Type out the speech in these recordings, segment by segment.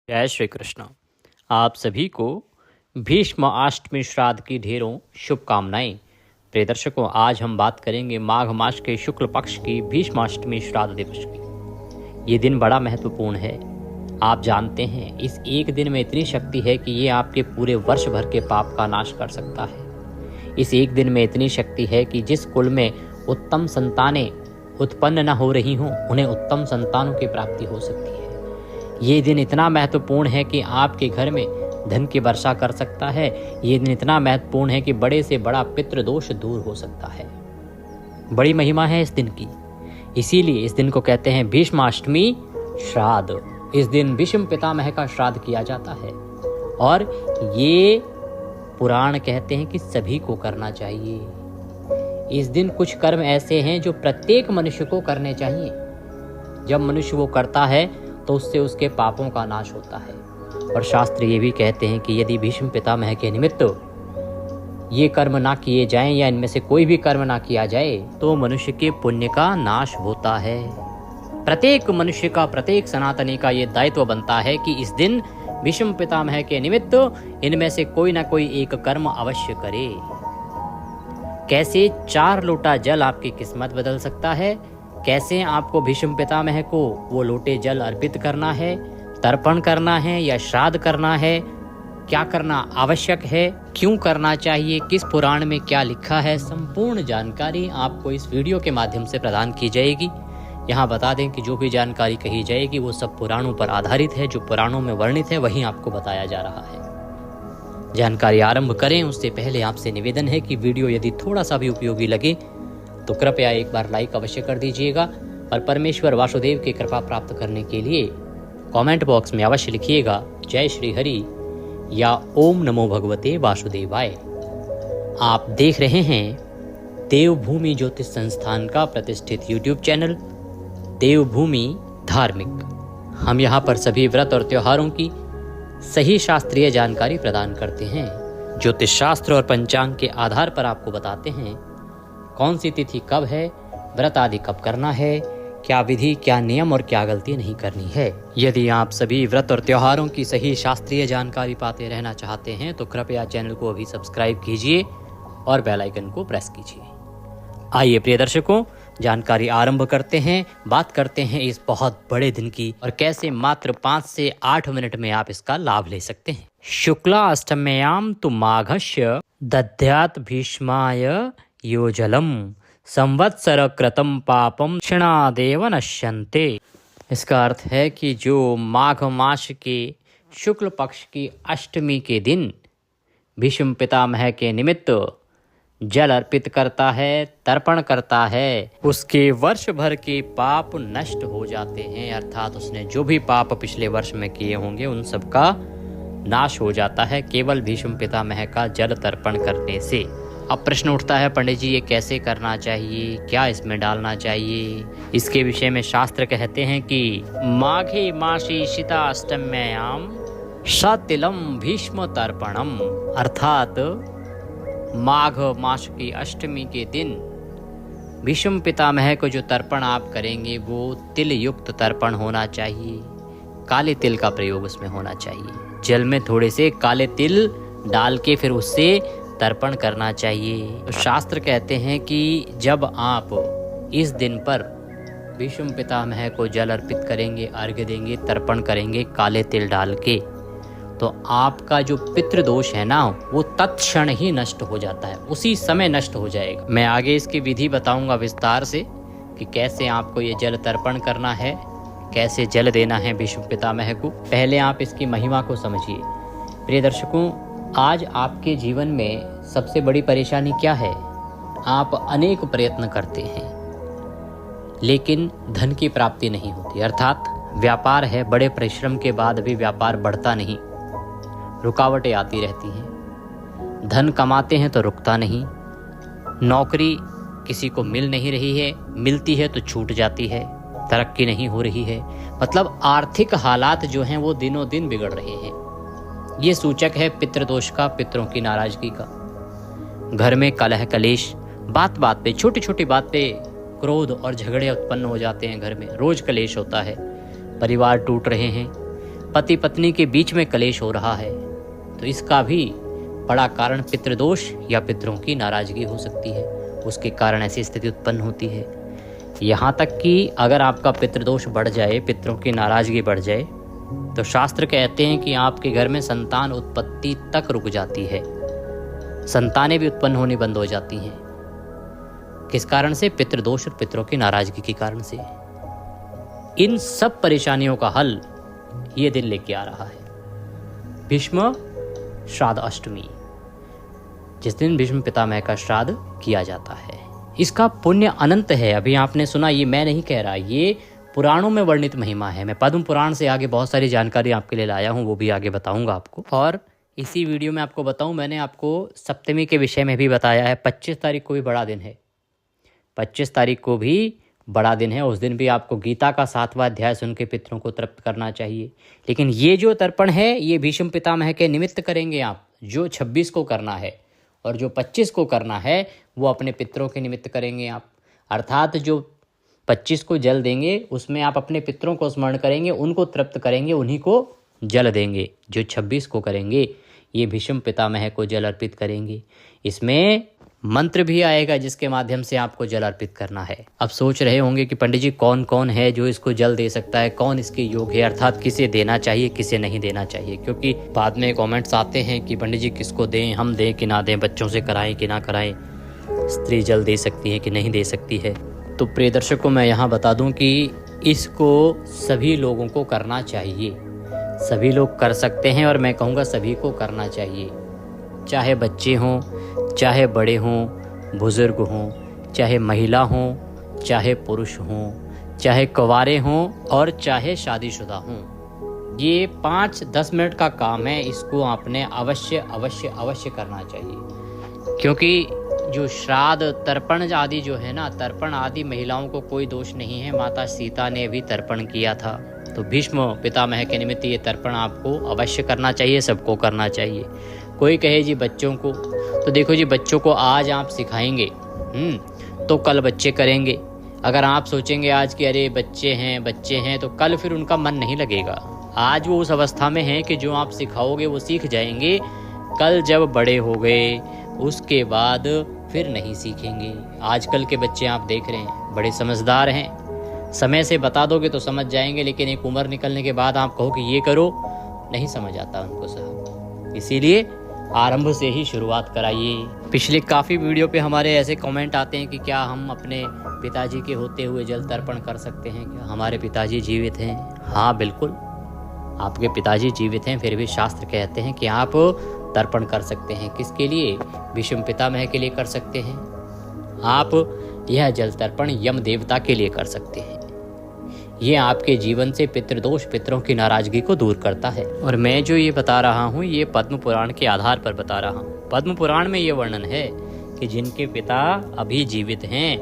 जय श्री कृष्ण। आप सभी को भीष्म अष्टमी श्राद्ध की ढेरों शुभकामनाएं। प्रिय दर्शकों, आज हम बात करेंगे माघ मास के शुक्ल पक्ष की भीष्म अष्टमी श्राद्ध दिवस की। ये दिन बड़ा महत्वपूर्ण है। आप जानते हैं इस एक दिन में इतनी शक्ति है कि ये आपके पूरे वर्ष भर के पाप का नाश कर सकता है। इस एक दिन में इतनी शक्ति है कि जिस कुल में उत्तम संतानें उत्पन्न न हो रही हों, उन्हें उत्तम संतानों की प्राप्ति हो सकती है। ये दिन इतना महत्वपूर्ण है कि आपके घर में धन की वर्षा कर सकता है। ये दिन इतना महत्वपूर्ण है कि बड़े से बड़ा पितृ दोष दूर हो सकता है। बड़ी महिमा है इस दिन की, इसीलिए इस दिन को कहते हैं भीष्माष्टमी श्राद्ध। इस दिन भीष्म पितामह का श्राद्ध किया जाता है और ये पुराण कहते हैं कि सभी को करना चाहिए। इस दिन कुछ कर्म ऐसे हैं जो प्रत्येक मनुष्य को करने चाहिए। जब मनुष्य वो करता है तो उससे उसके पापों का नाश होता है। और शास्त्र ये भी कहते हैं कि यदि भीष्म पितामह के निमित्त ये कर्म ना किए जाएं या इनमें से कोई भी कर्म ना किया जाए तो मनुष्य के पुण्य का नाश होता है। प्रत्येक मनुष्य का, प्रत्येक सनातनी का ये दायित्व बनता है कि इस दिन भीष्म पितामह के निमित्त इनमें से कोई ना कोई एक कर्म अवश्य करे। कैसे 4 लोटा जल आपकी किस्मत बदल सकता है, कैसे आपको भीष्म पितामह को वो लोटे जल अर्पित करना है, तर्पण करना है या श्राद्ध करना है, क्या करना आवश्यक है, क्यों करना चाहिए, किस पुराण में क्या लिखा है, संपूर्ण जानकारी आपको इस वीडियो के माध्यम से प्रदान की जाएगी। यहाँ बता दें कि जो भी जानकारी कही जाएगी वो सब पुराणों पर आधारित है। जो पुराणों में वर्णित है वही आपको बताया जा रहा है। जानकारी आरंभ करें उससे पहले आपसे निवेदन है कि वीडियो यदि थोड़ा सा भी उपयोगी लगे तो कृपया एक बार लाइक अवश्य कर दीजिएगा और परमेश्वर वासुदेव की कृपा प्राप्त करने के लिए कमेंट बॉक्स में अवश्य लिखिएगा जय श्री हरि या ओम नमो भगवते वासुदेवाय। आप देख रहे हैं देवभूमि ज्योतिष संस्थान का प्रतिष्ठित यूट्यूब चैनल देवभूमि धार्मिक। हम यहाँ पर सभी व्रत और त्योहारों की सही शास्त्रीय जानकारी प्रदान करते हैं। ज्योतिष शास्त्र और पंचांग के आधार पर आपको बताते हैं कौन सी तिथि कब है, व्रत आदि कब करना है, क्या विधि, क्या नियम और क्या गलती नहीं करनी है। यदि आप सभी व्रत और त्योहारों की सही शास्त्रीय जानकारी पाते रहना चाहते हैं तो कृपया चैनल को अभी सब्सक्राइब कीजिए और बेल आइकन को प्रेस कीजिए। आइए प्रिय दर्शकों, जानकारी आरंभ करते हैं। बात करते हैं इस बहुत बड़े दिन की और कैसे मात्र 5 से 8 मिनट में आप इसका लाभ ले सकते हैं। शुक्ला अष्टम्याम तु माघस्य दद्यात् भीष्माय यो जलम संवत्सर कृतं पापम क्षणादेव नश्यन्ते। इसका अर्थ है कि जो माघ मास के शुक्ल पक्ष की अष्टमी के दिन भीष्म पितामह के निमित्त जल अर्पित करता है, तर्पण करता है, उसके वर्ष भर के पाप नष्ट हो जाते हैं। अर्थात उसने जो भी पाप पिछले वर्ष में किए होंगे उन सब का नाश हो जाता है केवल भीष्म पितामह का जल तर्पण करने से। अब प्रश्न उठता है, पंडित जी ये कैसे करना चाहिए, क्या इसमें डालना चाहिए? इसके विषय में शास्त्र कहते हैं कि माघे मासी शीता अष्टम्याम सतिलम भीष्म तर्पणम। अर्थात माघ मास की अष्टमी के दिन भीष्म पितामह को जो तर्पण आप करेंगे वो तिल युक्त तर्पण होना चाहिए। काले तिल का प्रयोग उसमें होना चाहिए। जल में थोड़े से काले तिल डाल के फिर उससे तर्पण करना चाहिए। तो शास्त्र कहते हैं कि जब आप इस दिन पर भीष्म पितामह को जल अर्पित करेंगे, अर्घ्य देंगे, तर्पण करेंगे काले तिल डाल के, तो आपका जो पितृदोष है ना वो तत्क्षण ही नष्ट हो जाता है, उसी समय नष्ट हो जाएगा। मैं आगे इसकी विधि बताऊंगा विस्तार से कि कैसे आपको ये जल तर्पण करना है, कैसे जल देना है भीष्म पितामह को। पहले आप इसकी महिमा को समझिए। प्रिय दर्शकों, आज आपके जीवन में सबसे बड़ी परेशानी क्या है? आप अनेक प्रयत्न करते हैं लेकिन धन की प्राप्ति नहीं होती। अर्थात व्यापार है, बड़े परिश्रम के बाद भी व्यापार बढ़ता नहीं, रुकावटें आती रहती हैं। धन कमाते हैं तो रुकता नहीं। नौकरी किसी को मिल नहीं रही है, मिलती है तो छूट जाती है, तरक्की नहीं हो रही है। मतलब आर्थिक हालात जो हैं वो दिनों दिन बिगड़ रहे हैं। ये सूचक है पितृदोष का, पितरों की नाराजगी का। घर में कलह कलेश, बात बात पे, छोटी छोटी बात पे क्रोध और झगड़े उत्पन्न हो जाते हैं। घर में रोज कलेश होता है, परिवार टूट रहे हैं, पति पत्नी के बीच में कलेश हो रहा है, तो इसका भी बड़ा कारण पितृदोष या पितरों की नाराजगी हो सकती है। उसके कारण ऐसी स्थिति उत्पन्न होती है। यहाँ तक कि अगर आपका पितृदोष बढ़ जाए, पितरों की नाराजगी बढ़ जाए, तो शास्त्र कहते हैं कि आपके घर में संतान उत्पत्ति तक रुक जाती है, संतानें भी उत्पन्न होनी बंद हो जाती हैं। किस कारण से? पितृदोष और पितरों की नाराजगी के कारण से। इन सब परेशानियों का हल ये दिन लेके आ रहा है, भीष्म श्राद्ध अष्टमी, जिस दिन भीष्म पितामह का श्राद्ध किया जाता है। इसका पुण्य अनंत है। अभी आपने सुना, ये मैं नहीं कह रहा, ये पुराणों में वर्णित महिमा है। मैं पद्म पुराण से आगे बहुत सारी जानकारी आपके लिए लाया हूँ, वो भी आगे बताऊंगा आपको। और इसी वीडियो में आपको बताऊं, मैंने आपको सप्तमी के विषय में भी बताया है। 25 तारीख को भी बड़ा दिन है, 25 तारीख को भी बड़ा दिन है। उस दिन भी आपको गीता का 7वां अध्याय सुन के पितरों को तृप्त करना चाहिए। लेकिन ये जो तर्पण है, ये भीष्म पितामह के निमित्त करेंगे आप। जो 26 को करना है और जो 25 को करना है, वो अपने पितरों के निमित्त करेंगे आप। अर्थात जो 25 को जल देंगे, उसमें आप अपने पितरों को स्मरण करेंगे, उनको तृप्त करेंगे, उन्हीं को जल देंगे। जो 26 को करेंगे, ये भीष्म पितामह को जल अर्पित करेंगे। इसमें मंत्र भी आएगा जिसके माध्यम से आपको जल अर्पित करना है। अब सोच रहे होंगे कि पंडित जी कौन कौन है जो इसको जल दे सकता है, कौन इसके योग्य है, अर्थात किसे देना चाहिए, किसे नहीं देना चाहिए। क्योंकि बाद में कमेंट्स आते हैं कि पंडित जी किसको दें, हम दें कि ना दें, बच्चों से कराएं कि ना कराएं, स्त्री जल दे सकती है कि नहीं दे सकती है। तो प्रिय दर्शकों, मैं यहाँ बता दूँ कि इसको सभी लोगों को करना चाहिए। सभी लोग कर सकते हैं और मैं कहूँगा सभी को करना चाहिए। चाहे बच्चे हों, चाहे बड़े हों, बुजुर्ग हों, चाहे महिला हों, चाहे पुरुष हों, चाहे कुंवारे हों और चाहे शादीशुदा हों। ये 5-10 मिनट का काम है। इसको आपने अवश्य अवश्य अवश्य करना चाहिए। क्योंकि जो श्राद्ध तर्पण आदि जो है ना, तर्पण आदि महिलाओं को कोई दोष नहीं है। माता सीता ने भी तर्पण किया था। तो भीष्म पितामह के निमित्त ये तर्पण आपको अवश्य करना चाहिए, सबको करना चाहिए। कोई कहे जी बच्चों को, तो देखो जी, बच्चों को आज आप सिखाएंगे तो कल बच्चे करेंगे। अगर आप सोचेंगे आज कि अरे बच्चे हैं, तो कल फिर उनका मन नहीं लगेगा। आज वो उस अवस्था में हैं कि जो आप सिखाओगे वो सीख जाएंगे। कल जब बड़े हो गए उसके बाद फिर नहीं सीखेंगे। आजकल के बच्चे आप देख रहे हैं, बड़े समझदार हैं। समय से बता दोगे तो समझ जाएंगे, लेकिन एक उम्र निकलने के बाद आप कहो कि ये करो, नहीं समझ आता उनको साहब। इसीलिए आरंभ से ही शुरुआत कराइए। पिछले काफ़ी वीडियो पे हमारे ऐसे कमेंट आते हैं कि क्या हम अपने पिताजी के होते हुए जल तर्पण कर सकते हैं क्या? हमारे पिताजी जीवित हैं। हाँ बिल्कुल, आपके पिताजी जीवित हैं, फिर भी शास्त्र कहते हैं कि आप तर्पण कर सकते हैं। किसके लिए? भीष्म पितामह के लिए कर सकते हैं। आप यह जल तर्पण यम देवता के लिए कर सकते हैं। ये आपके जीवन से पितृदोष, पितरों की नाराजगी को दूर करता है। और मैं जो ये बता रहा हूँ, ये पद्म पुराण के आधार पर बता रहा हूँ। पद्म पुराण में ये वर्णन है कि जिनके पिता अभी जीवित हैं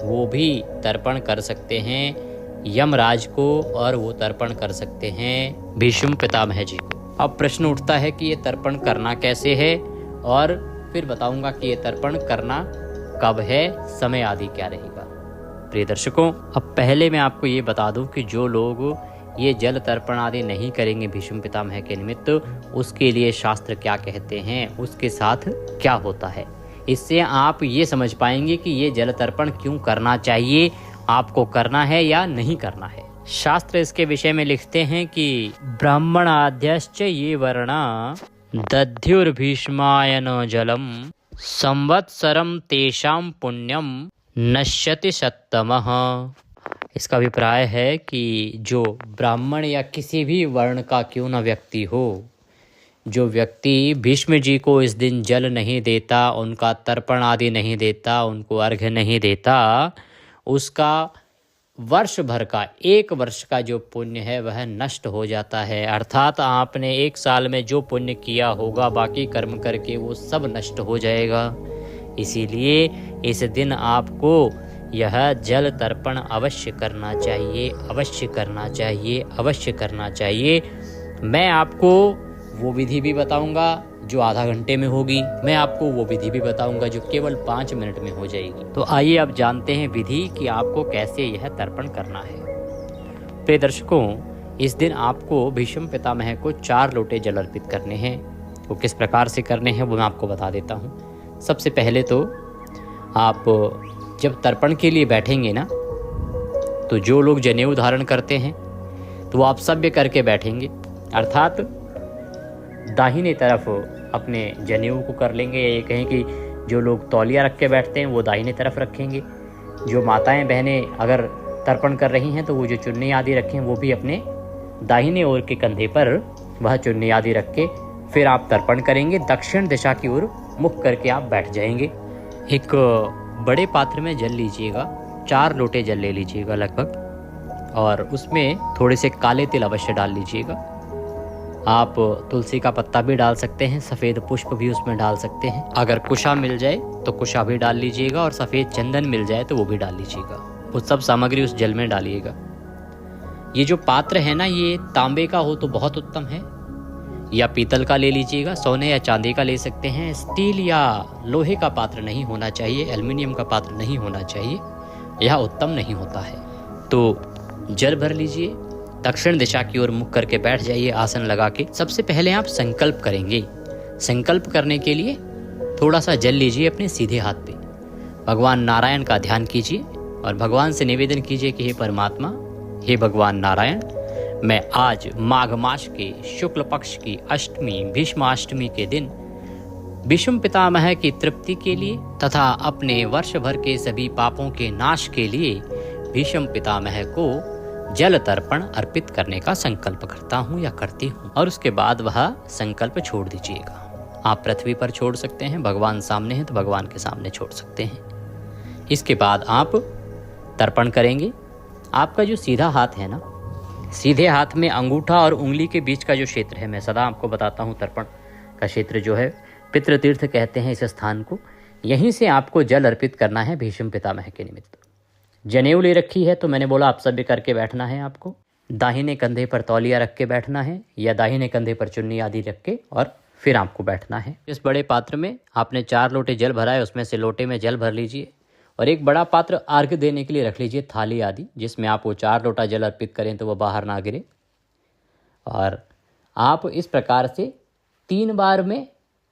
वो भी तर्पण कर सकते हैं यमराज को, और वो तर्पण कर सकते हैं भीष्म पितामह जी को। अब प्रश्न उठता है कि ये तर्पण करना कैसे है, और फिर बताऊंगा कि ये तर्पण करना कब है, समय आदि क्या रहेगा। प्रिय दर्शकों, अब पहले मैं आपको ये बता दूं कि जो लोग ये जल तर्पण आदि नहीं करेंगे भीष्म पितामह के निमित्त, उसके लिए शास्त्र क्या कहते हैं, उसके साथ क्या होता है। इससे आप ये समझ पाएंगे कि ये जल तर्पण क्यों करना चाहिए, आपको करना है या नहीं करना है। शास्त्र इसके विषय में लिखते हैं कि ब्राह्मणाद्यश्च ये वर्णा दध्युर्भीष्मायन जलम संवत्सरम तेषां पुण्यम नश्यति सत्तमः। इसका अभिप्राय है कि जो ब्राह्मण या किसी भी वर्ण का क्यों न व्यक्ति हो, जो व्यक्ति भीष्म जी को इस दिन जल नहीं देता, उनका तर्पण आदि नहीं देता, उनको अर्घ्य नहीं देता, उसका वर्ष भर का, 1 वर्ष का जो पुण्य है वह नष्ट हो जाता है। अर्थात आपने 1 साल में जो पुण्य किया होगा, बाकी कर्म करके वो सब नष्ट हो जाएगा। इसीलिए इस दिन आपको यह जल तर्पण अवश्य करना चाहिए, अवश्य करना चाहिए, अवश्य करना चाहिए। मैं आपको वो विधि भी बताऊंगा जो आधा घंटे में होगी, मैं आपको वो विधि भी बताऊंगा जो केवल 5 मिनट में हो जाएगी। तो आइए अब जानते हैं विधि कि आपको कैसे यह तर्पण करना है। प्रिय दर्शकों, इस दिन आपको भीष्म पितामह को 4 लोटे जल अर्पित करने हैं। वो किस प्रकार से करने हैं वो मैं आपको बता देता हूँ। सबसे पहले तो आप जब तर्पण के लिए बैठेंगे ना, तो जो लोग जनेऊ धारण करते हैं तो वो आप सभ्य करके बैठेंगे, अर्थात दाहिने तरफ अपने जनेऊ को कर लेंगे। या ये कहें कि जो लोग तौलिया रख के बैठते हैं वो दाहिने तरफ रखेंगे। जो माताएं बहनें अगर तर्पण कर रही हैं तो वो जो चुन्नी आदि रखें वो भी अपने दाहिने ओर के कंधे पर वह चुन्नी आदि रख के फिर आप तर्पण करेंगे। दक्षिण दिशा की ओर मुख करके आप बैठ जाएंगे। एक बड़े पात्र में जल लीजिएगा, 4 लोटे जल ले लीजिएगा लगभग, और उसमें थोड़े से काले तिल अवश्य डाल लीजिएगा। आप तुलसी का पत्ता भी डाल सकते हैं, सफ़ेद पुष्प भी उसमें डाल सकते हैं। अगर कुशा मिल जाए तो कुशा भी डाल लीजिएगा, और सफ़ेद चंदन मिल जाए तो वो भी डाल लीजिएगा। वो सब सामग्री उस जल में डालिएगा। ये जो पात्र है ना, ये तांबे का हो तो बहुत उत्तम है, या पीतल का ले लीजिएगा, सोने या चांदी का ले सकते हैं। स्टील या लोहे का पात्र नहीं होना चाहिए, एल्युमिनियम का पात्र नहीं होना चाहिए, यह उत्तम नहीं होता है। तो जल भर लीजिए, दक्षिण दिशा की ओर मुख करके बैठ जाइए आसन लगा के। सबसे पहले आप संकल्प करेंगे। संकल्प करने के लिए थोड़ा सा जल लीजिए अपने सीधे हाथ पे, भगवान नारायण का ध्यान कीजिए और भगवान से निवेदन कीजिए कि हे परमात्मा, हे भगवान नारायण, मैं आज माघ मास के शुक्ल पक्ष की अष्टमी भीष्माष्टमी के दिन भीष्म पितामह की तृप्ति के लिए तथा अपने वर्ष भर के सभी पापों के नाश के लिए भीष्म पितामह को जल तर्पण अर्पित करने का संकल्प करता हूँ या करती हूँ। और उसके बाद वह संकल्प छोड़ दीजिएगा। आप पृथ्वी पर छोड़ सकते हैं, भगवान सामने हैं तो भगवान के सामने छोड़ सकते हैं। इसके बाद आप तर्पण करेंगे। आपका जो सीधा हाथ है ना, सीधे हाथ में अंगूठा और उंगली के बीच का जो क्षेत्र है, मैं सदा आपको बताता हूँ तर्पण का क्षेत्र जो है, पितृतीर्थ कहते हैं इस स्थान को। यहीं से आपको जल अर्पित करना है भीष्म पितामह के निमित्त। जनेऊ ले रखी है तो मैंने बोला आप सभ्य करके बैठना है। आपको दाहिने कंधे पर तौलिया रख के बैठना है, या दाहिने कंधे पर चुन्नी आदि रख के और फिर आपको बैठना है। इस बड़े पात्र में आपने 4 लोटे जल भरा है, उसमें से लोटे में जल भर लीजिए और एक बड़ा पात्र अर्घ्य देने के लिए रख लीजिए, थाली आदि, जिसमें आप वो 4 लोटा जल अर्पित करें तो वो बाहर ना गिरे। और आप इस प्रकार से 3 बार में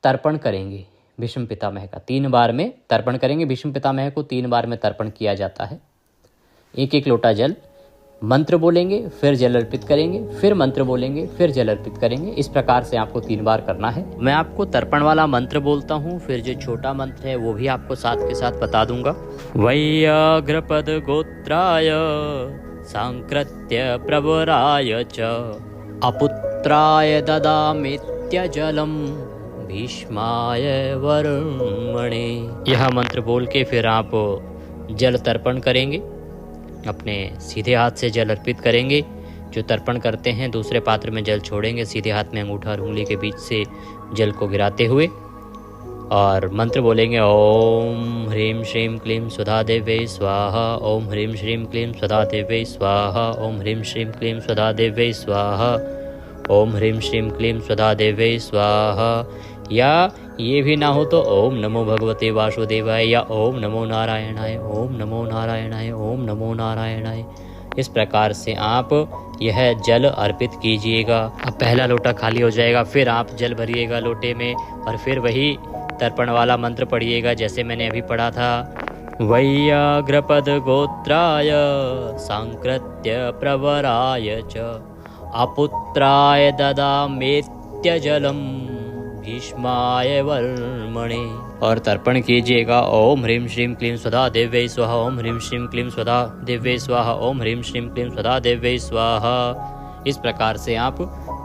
तर्पण करेंगे भीष्म पितामह का। 3 बार में तर्पण करेंगे भीष्म पितामह को। 3 बार में तर्पण किया जाता है। 1-1 लोटा जल, मंत्र बोलेंगे, फिर जल अर्पित करेंगे, फिर मंत्र बोलेंगे, फिर जल अर्पित करेंगे। इस प्रकार से आपको 3 बार करना है। मैं आपको तर्पण वाला मंत्र बोलता हूँ, फिर जो छोटा मंत्र है वो भी आपको साथ के साथ बता दूंगा। वैयाघ्रपद गोत्राय सांकृत्य प्रवराय च अपुत्राय ददामित्य जलम भीष्माय वर्मणे। यह मंत्र बोल के फिर आप जल तर्पण करेंगे। अपने सीधे हाथ से जल अर्पित करेंगे। जो तर्पण करते हैं दूसरे पात्र में जल छोड़ेंगे, सीधे हाथ में अंगूठा और उंगली के बीच से जल को गिराते हुए, और मंत्र बोलेंगे ओम ह्रीं श्रीं क्लीं स्वधा देव्यै स्वाहा, ओम ह्रीं श्रीं क्लीं स्वधा देव्यै स्वाहा, ओम ह्रीं श्रीं क्लीं स्वधा देव्यै स्वाहा, ओम ह्रीं श्रीं क्लीं स्वधा देव्यै स्वाहा। या ये भी ना हो तो ओम नमो भगवते वासुदेवाय, या ओम नमो नारायणाय, ओम नमो नारायणाय, ओम नमो नारायणाय। इस प्रकार से आप यह जल अर्पित कीजिएगा। अब पहला लोटा खाली हो जाएगा, फिर आप जल भरिएगा लोटे में और फिर वही तर्पण वाला मंत्र पढ़िएगा जैसे मैंने अभी पढ़ा था। वैयाघ्रपद गोत्राय सांकृत्य प्रवराय च अपुत्राय ददामेत्य जलम भीष्माय वर्मणे। और तर्पण कीजिएगा ओम ह्रीं श्रीं क्लीं स्वधा देव्यै स्वाहा, ओम ह्रीं श्रीं क्लीं स्वधा देव्यै स्वाहा, ओम ह्रीं श्रीं क्लीं स्वधा देव्यै स्वाहा। इस प्रकार से आप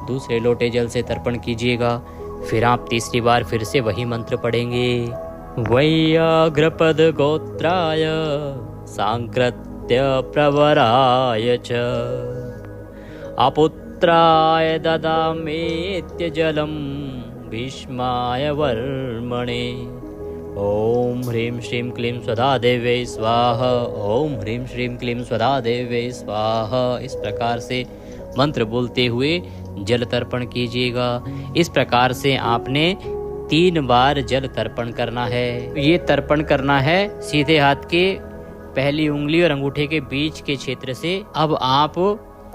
दूसरे लोटे जल से तर्पण कीजिएगा। फिर आप तीसरी बार फिर से वही मंत्र पढ़ेंगे। वैयाघ्रपद गोत्राय सांकृत्य प्रवराय च अपुत्राय ददामेत्य जलम भीष्माय वर्मणे। ओम ह्रीं श्रीं क्लीं स्वधा देव्यै स्वाहा, ओम ह्रीं श्रीं क्लीं स्वधा देव्यै स्वाहा। इस प्रकार से मंत्र बोलते हुए जल तर्पण कीजिएगा। इस प्रकार से आपने 3 बार जल तर्पण करना है। ये तर्पण करना है सीधे हाथ के पहली उंगली और अंगूठे के बीच के क्षेत्र से। अब आप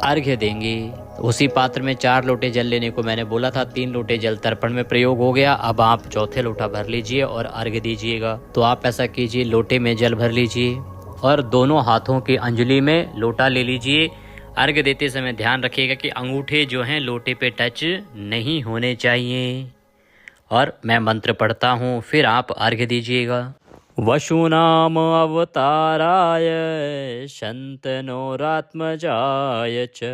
अर्घ्य देंगे। उसी पात्र में 4 लोटे जल लेने को मैंने बोला था। 3 लोटे जल तर्पण में प्रयोग हो गया। अब आप चौथे लोटा भर लीजिए और अर्घ्य दीजिएगा। तो आप ऐसा कीजिए, लोटे में जल भर लीजिए और दोनों हाथों की अंजलि में लोटा ले लीजिए। अर्घ्य देते समय ध्यान रखिएगा कि अंगूठे जो हैं लोटे पे टच नहीं होने चाहिए। और मैं मंत्र पढ़ता हूँ, फिर आप अर्घ्य दीजिएगा। वशूनाम अवताराय शन्तनोरात्मजाय च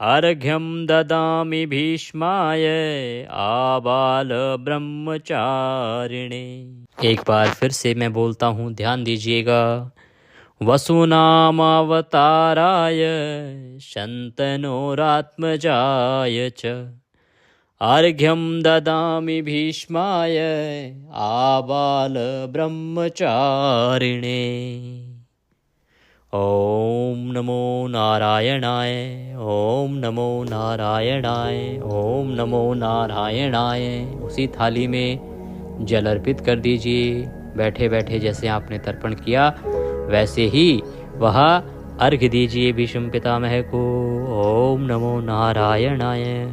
अर्घ्यं ददामि भीष्माय आबाल ब्रह्मचारिणे। एक बार फिर से मैं बोलता हूँ, ध्यान दीजिएगा। वसुनाम अवताराय शन्तनोरात्मजाय च अर्घ्यं ददामि भीष्माय आबाल ब्रह्मचारिणे। ओम नमो नारायणाय, ओम नमो नारायणाय, ओम नमो नारायणाय। उसी थाली में जल अर्पित कर दीजिए। बैठे बैठे जैसे आपने तर्पण किया वैसे ही वह अर्घ्य दीजिए भीष्म पितामह को। ओम नमो नारायणाय।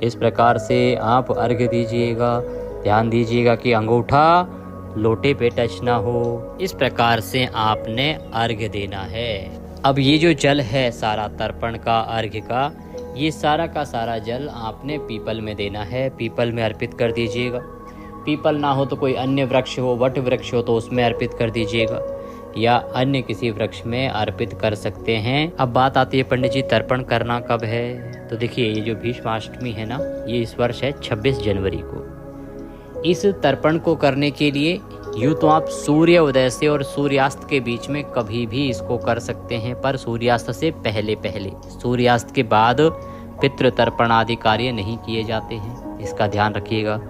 इस प्रकार से आप अर्घ्य दीजिएगा। ध्यान दीजिएगा कि अंगूठा लोटे पे टच ना हो। इस प्रकार से आपने अर्घ्य देना है। अब ये जो जल है सारा तर्पण का, अर्घ्य का, ये सारा का सारा जल आपने पीपल में देना है। पीपल में अर्पित कर दीजिएगा। पीपल ना हो तो कोई अन्य वृक्ष हो, वट वृक्ष हो तो उसमें अर्पित कर दीजिएगा, या अन्य किसी वृक्ष में अर्पित कर सकते हैं। अब बात आती है पंडित जी तर्पण करना कब है। तो देखिए, ये जो भीष्माष्टमी है ना, ये इस वर्ष है 26 जनवरी को। इस तर्पण को करने के लिए यूँ तो आप सूर्य उदय से और सूर्यास्त के बीच में कभी भी इसको कर सकते हैं, पर सूर्यास्त से पहले पहले, सूर्यास्त के बाद पितृ तर्पण आदि कार्य नहीं किए जाते हैं। इसका ध्यान रखिएगा।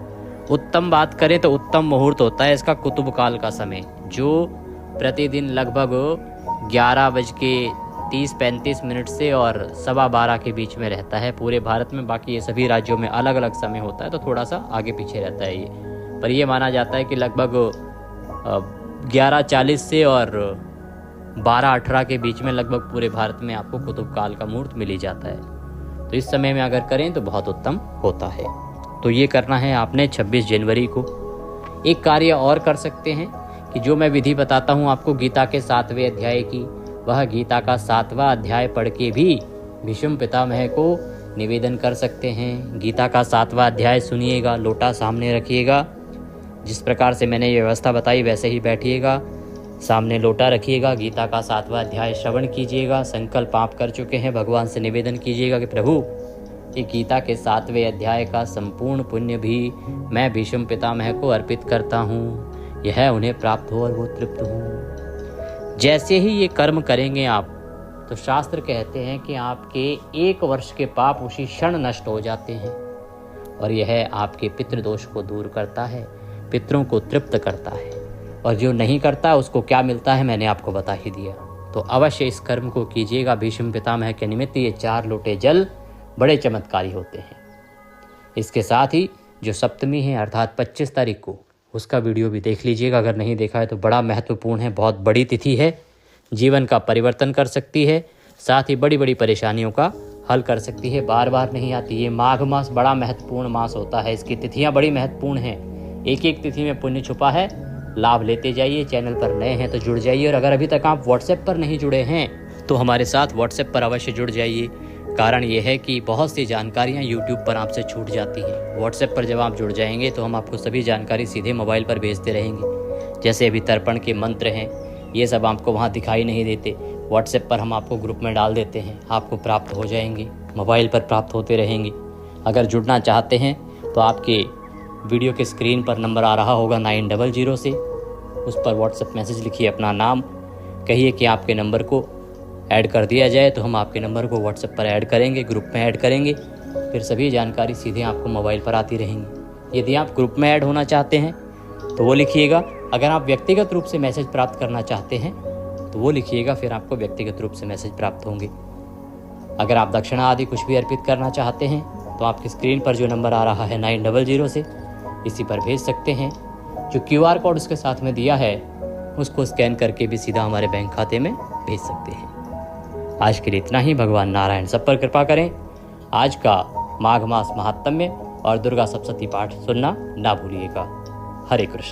उत्तम बात करें तो उत्तम मुहूर्त होता है इसका कुतुब काल का समय, जो प्रतिदिन लगभग 11:30-35 से और 12:15 के बीच में रहता है पूरे भारत में। बाकी ये सभी राज्यों में अलग अलग समय होता है, तो थोड़ा सा आगे पीछे रहता है ये। पर ये माना जाता है कि लगभग 11:40 से और 12:18 के बीच में लगभग पूरे भारत में आपको कुतुब काल का मुहूर्त मिल ही जाता है। तो इस समय में अगर करें तो बहुत उत्तम होता है। तो ये करना है आपने 26 जनवरी को। एक कार्य और कर सकते हैं कि जो मैं विधि बताता हूँ आपको गीता के 7वें अध्याय की, वह गीता का 7वां अध्याय पढ़ के भी भीष्म पितामह को निवेदन कर सकते हैं। गीता का 7वां अध्याय सुनिएगा, लोटा सामने रखिएगा। जिस प्रकार से मैंने ये व्यवस्था बताई वैसे ही बैठिएगा, सामने लोटा रखिएगा, गीता का 7वां अध्याय श्रवण कीजिएगा। संकल्प आप कर चुके हैं, भगवान से निवेदन कीजिएगा कि प्रभु, ये गीता के 7वें अध्याय का संपूर्ण पुण्य भी मैं भीष्म पितामह को अर्पित करता हूँ, यह उन्हें प्राप्त हो और वो तृप्त हो। जैसे ही ये कर्म करेंगे आप, तो शास्त्र कहते हैं कि आपके 1 वर्ष के पाप उसी क्षण नष्ट हो जाते हैं, और यह आपके पितृदोष को दूर करता है, पितरों को तृप्त करता है। और जो नहीं करता उसको क्या मिलता है मैंने आपको बता ही दिया। तो अवश्य इस कर्म को कीजिएगा। भीष्म पितामह के निमित्त ये 4 लोटे जल बड़े चमत्कारी होते हैं। इसके साथ ही जो सप्तमी है अर्थात 25 तारीख को, उसका वीडियो भी देख लीजिएगा अगर नहीं देखा है तो। बड़ा महत्वपूर्ण है, बहुत बड़ी तिथि है, जीवन का परिवर्तन कर सकती है, साथ ही बड़ी बड़ी परेशानियों का हल कर सकती है। बार बार नहीं आती। ये माघ मास बड़ा महत्वपूर्ण मास होता है, इसकी तिथियां बड़ी महत्वपूर्ण हैं। एक एक तिथि में पुण्य छुपा है, लाभ लेते जाइए। चैनल पर नए हैं तो जुड़ जाइए, और अगर अभी तक आप व्हाट्सएप पर नहीं जुड़े हैं तो हमारे साथ व्हाट्सएप पर अवश्य जुड़ जाइए। कारण ये है कि बहुत सी जानकारियाँ यूट्यूब पर आपसे छूट जाती हैं। व्हाट्सएप पर जब आप जुड़ जाएंगे तो हम आपको सभी जानकारी सीधे मोबाइल पर भेजते रहेंगे। जैसे अभी तर्पण के मंत्र हैं, ये सब आपको वहाँ दिखाई नहीं देते, व्हाट्सएप पर हम आपको ग्रुप में डाल देते हैं, आपको प्राप्त हो जाएंगे, मोबाइल पर प्राप्त होते रहेंगे। अगर जुड़ना चाहते हैं तो आपके वीडियो के स्क्रीन पर नंबर आ रहा होगा 900 से, उस पर व्हाट्सएप मैसेज लिखिए, अपना नाम कहिए कि आपके नंबर को ऐड कर दिया जाए, तो हम आपके नंबर को व्हाट्सएप पर ऐड करेंगे, ग्रुप में ऐड करेंगे। फिर सभी जानकारी सीधे आपको मोबाइल पर आती रहेंगी। यदि आप ग्रुप में ऐड होना चाहते हैं तो वो लिखिएगा। अगर आप व्यक्तिगत रूप से मैसेज प्राप्त करना चाहते हैं तो वो लिखिएगा, फिर आपको व्यक्तिगत रूप से मैसेज प्राप्त होंगे। अगर आप दक्षिणा आदि कुछ भी अर्पित करना चाहते हैं तो आपकी स्क्रीन पर जो नंबर आ रहा है 900 से, इसी पर भेज सकते हैं। जो QR कोड उसके साथ में दिया है उसको स्कैन करके भी सीधा हमारे बैंक खाते में भेज सकते हैं। आज के लिए इतना ही। भगवान नारायण सब पर कृपा करें। आज का माघ मास महात्म्य और दुर्गा सप्तशती पाठ सुनना ना भूलिएगा। हरे कृष्ण।